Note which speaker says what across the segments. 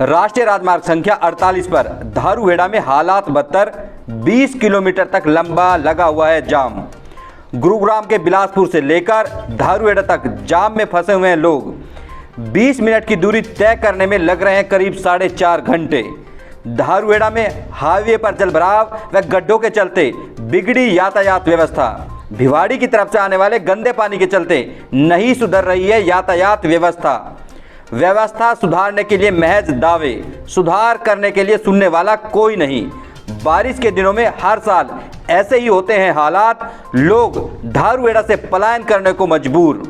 Speaker 1: राष्ट्रीय राजमार्ग संख्या 48 पर धारूहेड़ा में हालात बदतर, 20 किलोमीटर तक लंबा लगा हुआ है जाम। गुरुग्राम के बिलासपुर से लेकर धारूहेड़ा तक जाम में फंसे हुए हैं लोग। 20 मिनट की दूरी तय करने में लग रहे हैं करीब 4.5 घंटे। धारूहेड़ा में हाईवे पर जलभराव व गड्ढों के चलते बिगड़ी यातायात व्यवस्था। भिवाड़ी की तरफ से आने वाले गंदे पानी के चलते नहीं सुधर रही है यातायात व्यवस्था सुधारने के लिए महज दावे, सुधार करने के लिए सुनने वाला कोई नहीं। बारिश के दिनों में हर साल ऐसे ही होते हैं हालात, लोग धारूहेड़ा से पलायन करने को मजबूर।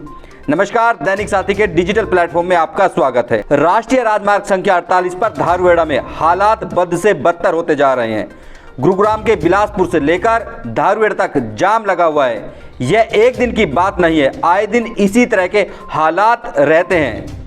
Speaker 1: नमस्कार, दैनिक साथी के डिजिटल प्लेटफॉर्म में आपका स्वागत है। राष्ट्रीय राजमार्ग संख्या 48 पर धारूहेड़ा में हालात बद से बदतर होते जा रहे हैं। गुरुग्राम के बिलासपुर से लेकर धारूहेड़ा तक जाम लगा हुआ है। यह एक दिन की बात नहीं है, आए दिन इसी तरह के हालात रहते हैं।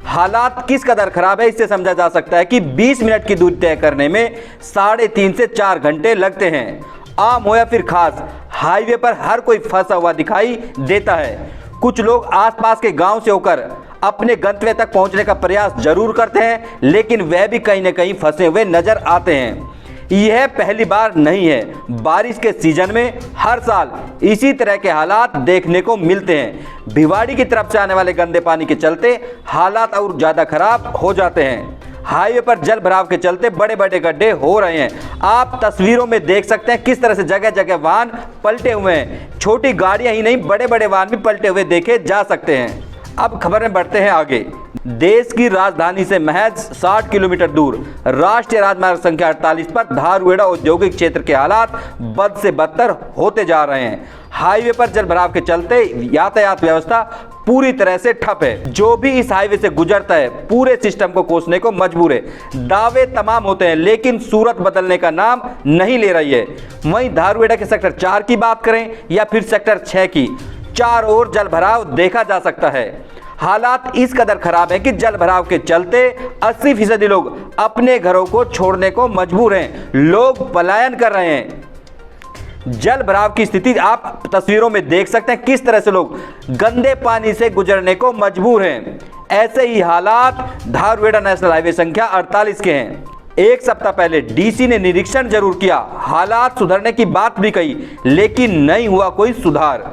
Speaker 1: हालात किस कदर खराब है इससे समझा जा सकता है कि 20 मिनट की दूरी तय करने में 3.5 से 4 घंटे लगते हैं। आम हो या फिर खास, हाईवे पर हर कोई फंसा हुआ दिखाई देता है। कुछ लोग आसपास के गांव से होकर अपने गंतव्य तक पहुंचने का प्रयास जरूर करते हैं, लेकिन वह भी कहीं न कहीं फंसे हुए नजर आते हैं। यह पहली बार नहीं है। बारिश के सीजन में हर साल इसी तरह के हालात देखने को मिलते हैं। भिवाड़ी की तरफ से आने वाले गंदे पानी के चलते हालात और ज़्यादा खराब हो जाते हैं। हाईवे पर जल भराव के चलते बड़े बड़े गड्ढे हो रहे हैं। आप तस्वीरों में देख सकते हैं किस तरह से जगह जगह वाहन पलटे हुए हैं। छोटी गाड़ियां ही नहीं, बड़े बड़े वाहन भी पलटे हुए देखे जा सकते हैं। अब खबर में बढ़ते हैं आगे। देश की राजधानी से महज 60 किलोमीटर दूर राष्ट्रीय राजमार्ग संख्या 48 पर धारूहेड़ा औद्योगिक क्षेत्र के हालात बद से बदतर होते जा रहे हैं। हाईवे पर जलभराव के चलते यातायात व्यवस्था पूरी तरह से ठप है। जो भी इस हाईवे से गुजरता है पूरे सिस्टम को कोसने को मजबूर है। दावे तमाम होते हैं, लेकिन सूरत बदलने का नाम नहीं ले रही है। वहीं धारूहेड़ा के सेक्टर 4 की बात करें या फिर सेक्टर 6 की, चार ओर जलभराव देखा जा सकता है। हालात इस कदर खराब है कि जलभराव के चलते 80% लोग अपने घरों को छोड़ने को मजबूर हैं। लोग पलायन कर रहे हैं। जलभराव की स्थिति आप तस्वीरों में देख सकते हैं किस तरह से लोग गंदे पानी से गुजरने को मजबूर हैं। ऐसे ही हालात धारूहेड़ा नेशनल हाईवे संख्या 48 के हैं। एक सप्ताह पहले डीसी ने निरीक्षण जरूर किया, हालात सुधरने की बात भी कही, लेकिन नहीं हुआ कोई सुधार।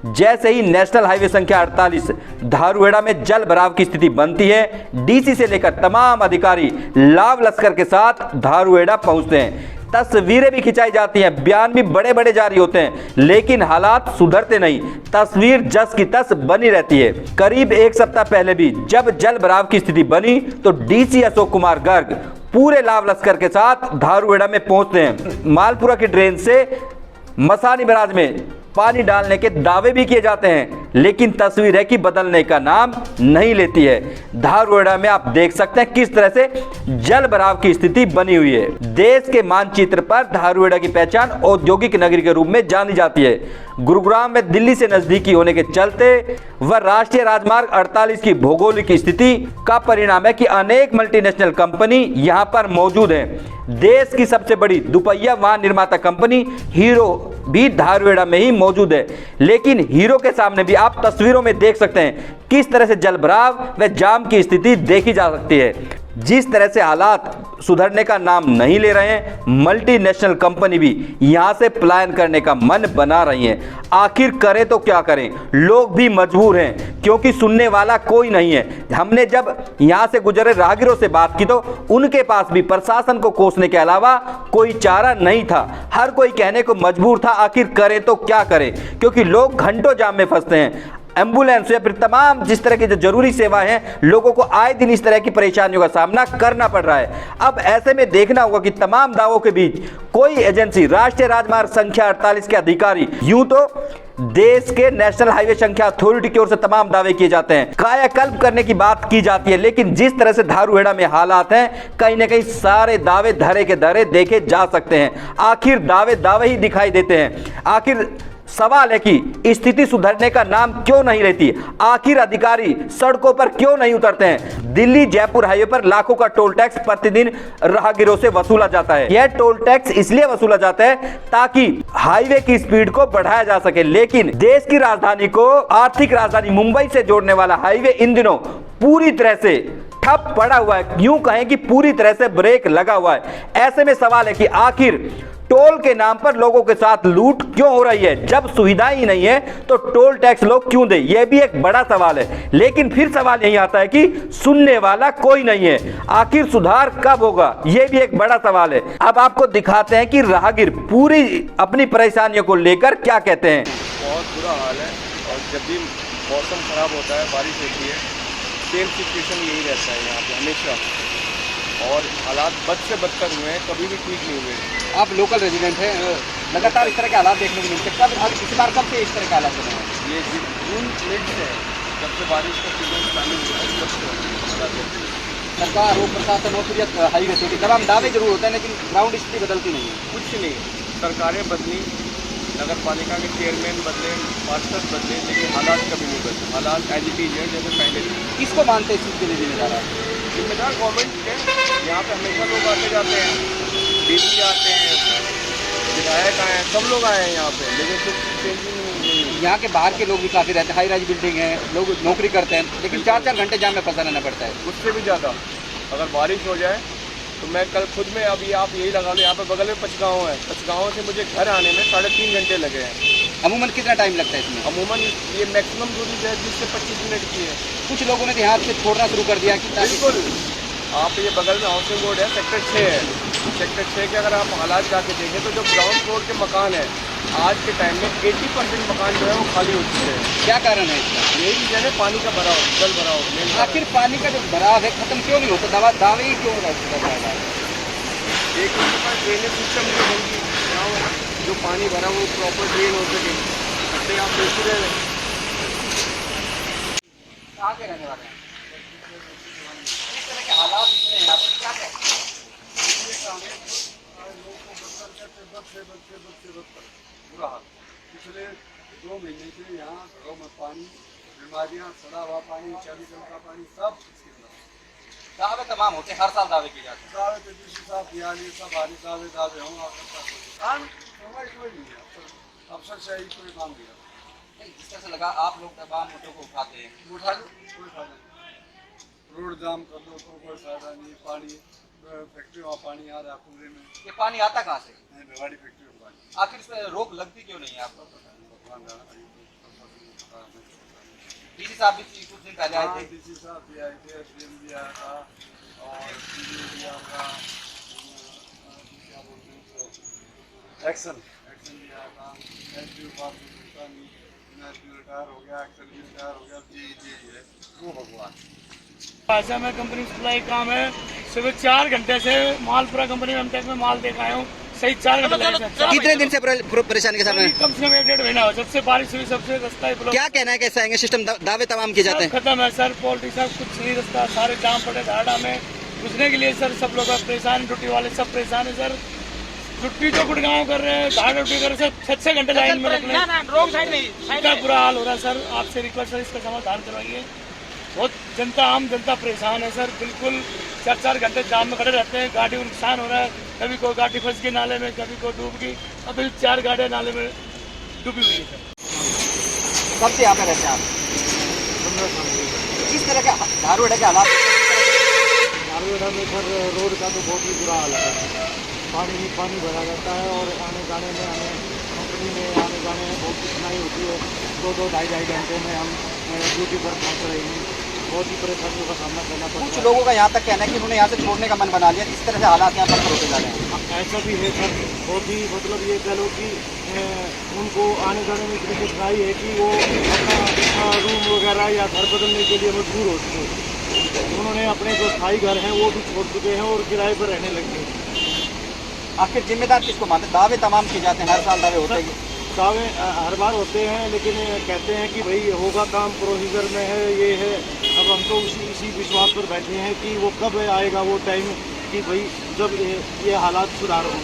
Speaker 1: जैसे ही नेशनल हाईवे संख्या 48 धारूहेड़ा में जल भराव की स्थिति बनती है, डीसी से लेकर तमाम अधिकारी लाव लश्कर के साथ धारूहेड़ा पहुंचते हैं। तस्वीरें भी खिंचाई जाती हैं, बयान भी बड़े बड़े जारी होते हैं, लेकिन हालात सुधरते नहीं। तस्वीर जस की तस बनी रहती है। करीब एक सप्ताह पहले भी जब जल भराव की स्थिति बनी तो डीसी अशोक कुमार गर्ग पूरे लाव लश्कर के साथ धारूहेड़ा में पहुंचते हैं। मालपुरा की ड्रेन से मसानी बराज में पानी डालने के दावे भी किए जाते हैं, लेकिन तस्वीर है कि बदलने का नाम नहीं लेती है। धारूहेड़ा में आप देख सकते हैं किस तरह से जल भराव की स्थिति बनी हुई है। देश के मानचित्र पर धारूहेड़ा की पहचान औद्योगिक नगरी के रूप में जानी जाती है। गुरुग्राम में दिल्ली से नजदीकी होने के चलते वह राष्ट्रीय राजमार्ग 48 की भौगोलिक स्थिति का परिणाम है कि अनेक मल्टीनेशनल कंपनी यहाँ पर मौजूद है। देश की सबसे बड़ी दुपहिया वाहन निर्माता कंपनी हीरो भी धारूहेड़ा में ही मौजूद है, लेकिन हीरो के सामने भी आप तस्वीरों में देख सकते हैं किस तरह से जलभराव व जाम की स्थिति देखी जा सकती है। जिस तरह से हालात सुधरने का नाम नहीं ले रहे हैं, मल्टीनेशनल कंपनी भी यहां से पलायन करने का मन बना रही है। आखिर करें तो क्या करें, लोग भी मजबूर हैं क्योंकि सुनने वाला कोई नहीं है। हमने जब यहां से गुजरे राहगीरों से बात की तो उनके पास भी प्रशासन को कोसने के अलावा कोई चारा नहीं था। हर कोई कहने को मजबूर था आखिर करें तो क्या करें, क्योंकि लोग घंटों जाम में फंसते हैं। एम्बुलेंस या फिर तमाम जिस तरह की जो जरूरी सेवाएं हैं, लोगों को आए दिन इस तरह की परेशानियों का सामना करना पड़ रहा है। अब ऐसे में देखना होगा कि तमाम दावों के बीच कोई एजेंसी, राष्ट्रीय राजमार्ग संख्या 48 के अधिकारी, यूं तो देश के नेशनल हाईवे संख्या अथॉरिटी की ओर से तमाम दावे किए जाते हैं, कायाकल्प करने की बात की जाती है, लेकिन जिस तरह से धारूहेड़ा में हालात हैं, कहीं ना कहीं सारे दावे धरे के धरे देखे जा सकते हैं। आखिर दावे ही दिखाई देते हैं। आखिर सवाल है कि स्थिति सुधरने का नाम क्यों नहीं लेती। आखिर अधिकारी सड़कों पर क्यों नहीं उतरते हैं। दिल्ली जयपुर हाईवे पर लाखों का टोल टैक्स प्रतिदिन राहगीरों से वसूला जाता है। यह टोल टैक्स इसलिए वसूला जाता है ताकि हाईवे की स्पीड को बढ़ाया जा सके, लेकिन देश की राजधानी को आर्थिक राजधानी मुंबई से जोड़ने वाला हाईवे इन दिनों पूरी तरह से ठप पड़ा हुआ है, यूं कहें कि पूरी तरह से ब्रेक लगा हुआ है। ऐसे में सवाल है कि आखिर टोल के नाम पर लोगों के साथ लूट क्यों हो रही है? जब सुविधाएं ही नहीं है तो टोल टैक्स लोग क्यों दे? यह भी एक बड़ा सवाल है। लेकिन फिर सवाल यही आता है कि सुनने वाला कोई नहीं है। आखिर सुधार कब होगा? यह भी एक बड़ा सवाल है। अब आपको दिखाते हैं कि राहगीर पूरी अपनी परेशानियों को लेकर क्या कहते हैं।
Speaker 2: बहुत बुरा हाल है और जब भी मौसम खराब होता है, बारिश होती है, सेम सिचुएशन यही रहता है यहाँ पे हमेशा। और हालात बद से बदतर हुए हैं, कभी भी ठीक नहीं हुए।
Speaker 3: आप लोकल रेजिडेंट हैं, लगातार इस तरह के हालात देखने को मिलते हैं। कब इस बार कब से इस तरह के हालात बने हैं?
Speaker 2: ये जून मिड से है, जब से बारिश का सीजन चालू हुआ है तब से हालात होते हैं।
Speaker 3: सरकार और प्रशासन और फिर हाई गति तमाम दावे जरूर होते हैं, लेकिन ग्राउंड स्थिति बदलती नहीं है।
Speaker 2: कुछ नहीं, सरकारें बदली, नगर पालिका के चेयरमैन बदले, पार्षद बदले, लेकिन हालात कभी नहीं बदले। हालात एज इट इज है जैसे पहले थे।
Speaker 3: किसको मानते हैं इस चीज़ के लिए जिम्मेदार?
Speaker 2: जिम्मेदार गवर्नमेंट के। यहाँ पे हमेशा लोग आते जाते हैं, डीसी आते हैं, विधायक आए हैं, सब लोग आए हैं यहाँ पे, लेकिन कुछ चेंजिंग नहीं हुई।
Speaker 3: यहाँ के बाहर के लोग भी काफ़ी रहते हैं, हाई राइज बिल्डिंग है, लोग नौकरी करते हैं, लेकिन 4-4 घंटे जाम में फंसा रहना पड़ता है।
Speaker 2: उससे भी ज़्यादा अगर बारिश हो जाए तो मैं कल खुद में, अभी आप यही लगा लो, यहाँ पे बगल में पचगाँव है, पचगाँव से मुझे घर आने में 3.5 घंटे लगे हैं।
Speaker 3: अमूमन कितना टाइम लगता है इसमें?
Speaker 2: अमूमन ये मैक्सिमम दूरी जो है 20 से 25 मिनट की है।
Speaker 3: कुछ लोगों ने ध्यान से छोड़ना शुरू कर दिया कि
Speaker 2: बिल्कुल, आप ये बगल में हाउसिंग बोर्ड है, सेक्टर 6 है, सेक्टर 6 के अगर आप हालात जाके देखें तो जो ग्राउंड फ्लोर के मकान है, आज के टाइम में 80% मकान जो है वो खाली हो चुके हैं।
Speaker 3: क्या कारण है इसका?
Speaker 2: यही रीजन है, पानी का भराव, जल भराव।
Speaker 3: आखिर पानी का जो भराव है खत्म क्यों नहीं होता? दावे ही क्यों रहता है?
Speaker 2: एक उनके पास ड्रेनेज सिस्टम जो होगी, जो पानी भरा वो प्रॉपर ड्रेन हो सके। अपने आप देखते रहे
Speaker 3: आगे रहने वाले हैं, इस तरह के हालात इतने हैं, आप क्या कहते हैं?
Speaker 4: बुरा हाल। पिछले 2 महीने से यहाँ घरों में पानी, बीमारियाँ, सड़ा हुआ पानी, केमिकल का पानी, सब इसके खिलाफ
Speaker 3: दावे तमाम होते हैं, हर साल दावे किए जाते हैं।
Speaker 4: दावे तो डीसी साहब दियाली सब आने दावे हों काम समझ कोई नहीं है। अफसर से ही कोई काम दिया
Speaker 3: नहीं, जिस तरह से लगा आप लोग तमाम मुद्दों को उठाते हैं,
Speaker 4: उठा लो, कोई फायदा नहीं। रोड जाम कर दो तो कोई फायदा नहीं। पानी फैक्ट्री में पानी आ रहा है पूरे में,
Speaker 3: ये पानी आता कहाँ से?
Speaker 4: भिवाड़ी फैक्ट्री में पानी।
Speaker 3: आखिर इस पर रोक लगती क्यों नहीं है आपको? डीसी साहब भी कुछ दिन पहले आए थे।
Speaker 4: डीसी साहब भी आए थे, एसडीएम भी आया था और सीडीओ भी आया था, क्या बोलते हैं उसको, एक्शन भी आया था। एसडीओ बात पूछता नहीं, एसडीओ रिटायर हो गया, एक्शन भी रिटायर हो गया, जी है वो भगवान।
Speaker 5: ऐसा में कंपनी सप्लाई काम है, सुबह 4 घंटे से माल पूरा कंपनी में एमटेक में माल देख आया हूँ, सही 4 घंटे लगे।
Speaker 3: कितने दिन से परेशानी के सामने?
Speaker 5: कम से कम 1-1.5 महीना हो, जब से बारिश हुई सबसे रास्ता ही
Speaker 3: क्या कहना है, कैसा आएंगे सिस्टम? दावे तमाम किए जाते हैं,
Speaker 5: खत्म है सर। पॉलिटिक्स सब कुछ नहीं, रास्ता सारे जाम पड़े धाड़ा में घुसने के लिए सर। सब लोग परेशान, ड्यूटी वाले सब परेशान है सर। ड्यूटी जो गुड़गांव कर रहे हैं, धाड़ ड्यूटी कर रहे हैं, 6 घंटे लाइन में लगने, इतना बुरा हाल हो रहा है सर। आपसे रिक्वेस्ट है इसका समाधान करवाइए। बहुत जनता, आम जनता परेशान है सर। बिल्कुल 4-4 घंटे जाम में खड़े रहते हैं, गाड़ी को नुकसान हो रहा है। कभी कोई गाड़ी फंस गई नाले में, कभी कोई डूब गई। अभी 4 गाड़ियाँ नाले में डूबी हुई है सर।
Speaker 3: कब से यहाँ पे रहते हैं आप? किस तरह के धारूहेड़ा के हालात?
Speaker 6: धारूहेड़ा में सर रोड का तो बहुत ही बुरा हाल है। पानी ही पानी भरा रहता है और आने जाने में, हमें कंपनी में आने जाने में बहुत कठिनाई होती है। 2-2, 2.5 घंटे में हम ड्यूटी पर पहुँच रहे हैं। बहुत ही परेशानियों का सामना करना पड़ता है।
Speaker 3: कुछ लोगों का यहाँ तक कहना है कि उन्होंने यहाँ से छोड़ने का मन बना लिया, इस तरह से हालात यहाँ पर होते जा रहे हैं।
Speaker 6: ऐसा भी है सर, बहुत ही मतलब ये कह लो कि उनको आने जाने में इतनी कठिनाई है कि वो अपना रूम वगैरह या घर बदलने के लिए मजबूर हो चुके हैं। उन्होंने अपने जो स्थायी घर हैं वो भी छोड़ चुके हैं और किराए पर रहने लगे हैं।
Speaker 3: आखिर जिम्मेदार किसको मानते? दावे तमाम किए जाते हैं, हर साल दावे होते हैं।
Speaker 6: दावे हर बार होते हैं, लेकिन कहते हैं कि भाई होगा काम, प्रोसीजर में है, ये है। अब हम तो इसी विश्वास पर बैठे हैं कि वो कब आएगा वो टाइम कि भाई जब ये हालात सुधार हों।